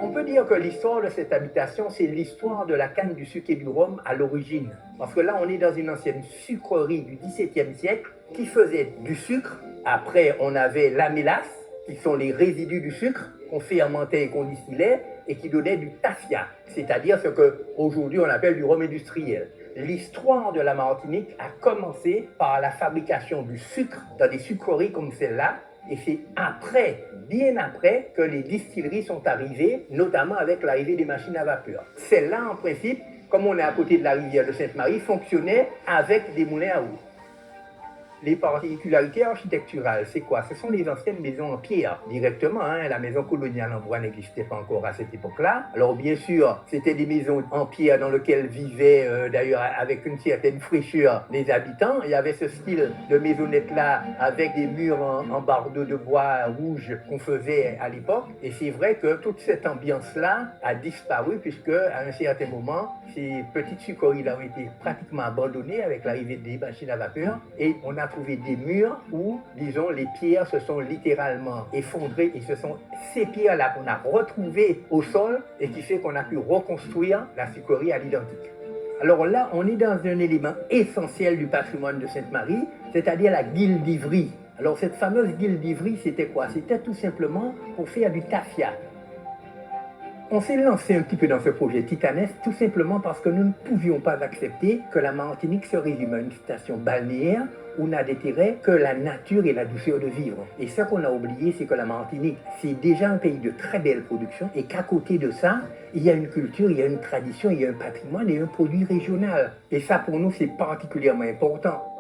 On peut dire que l'histoire de cette habitation, c'est l'histoire de la canne du sucre et du rhum à l'origine. Parce que là, on est dans une ancienne sucrerie du XVIIe siècle qui faisait du sucre. Après, on avait la mélasse, qui sont les résidus du sucre qu'on fermentait et qu'on distillait et qui donnaient du tafia, c'est-à-dire ce qu'aujourd'hui on appelle du rhum industriel. L'histoire de la Martinique a commencé par la fabrication du sucre dans des sucreries comme celle-là, et c'est après, bien après, que les distilleries sont arrivées, notamment avec l'arrivée des machines à vapeur. Celle-là, en principe, comme on est à côté de la rivière de Sainte-Marie, fonctionnait avec des moulins à eau. Les particularités architecturales, c'est quoi? Ce sont les anciennes maisons en pierre, directement. La maison coloniale en bois n'existait pas encore à cette époque-là. Alors bien sûr, c'était des maisons en pierre dans lesquelles vivaient, d'ailleurs avec une certaine fraîcheur, les habitants. Il y avait ce style de maisonnette-là avec des murs en bardeaux de bois rouge qu'on faisait à l'époque. Et c'est vrai que toute cette ambiance-là a disparu puisque à un certain moment, ces petites sucreries-là ont été pratiquement abandonnées avec l'arrivée des machines à vapeur et on a trouvé des murs où, disons, les pierres se sont littéralement effondrées et ce sont ces pierres-là qu'on a retrouvées au sol et qui fait qu'on a pu reconstruire la sucrerie à l'identique. Alors là, on est dans un élément essentiel du patrimoine de Sainte-Marie, c'est-à-dire la guilde d'Ivry. Alors cette fameuse guilde d'Ivry, c'était quoi? C'était tout simplement pour faire du tafia. On s'est lancé un petit peu dans ce projet titanesque tout simplement parce que nous ne pouvions pas accepter que la Martinique se résume à une station balnéaire où n'a d'intérêt que la nature et la douceur de vivre. Et ce qu'on a oublié, c'est que la Martinique, c'est déjà un pays de très belle production et qu'à côté de ça, il y a une culture, il y a une tradition, il y a un patrimoine et un produit régional. Et ça, pour nous, c'est particulièrement important.